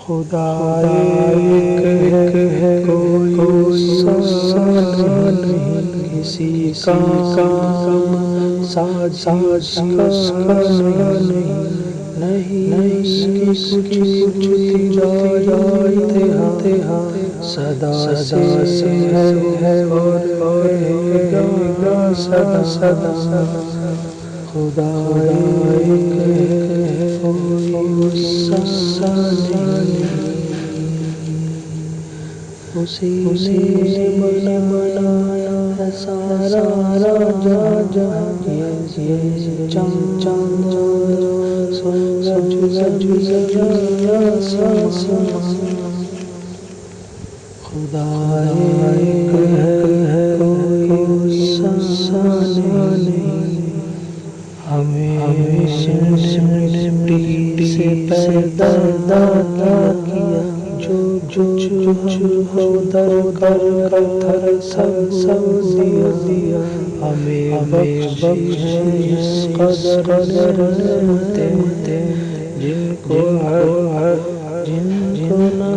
خدا ایک ہے کوئی سا نہیں، کسی کام ساز کا نہیں اس کی کچھ تجارت ہاں صدا سے ہے اور رہے گا صدا خدا ایک ہے کوئی سا نہیں، اسی نے بنایا ہے سارا جہاں، یہ چاند سورج خدا ایک ہے کوئی سا نہیں، ہمیں مٹی سے پیدا کیا، جو ہو در تھر سب دیا، ہمیں بخش اس قدر نعمتیں جن کو نہ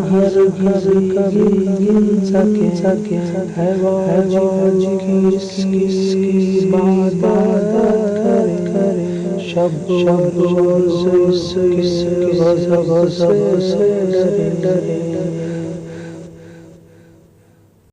ہر کبھی گن سکے، ہے واجب کس کی عبادت کرے، شب روز کس غضب سے ڈرے۔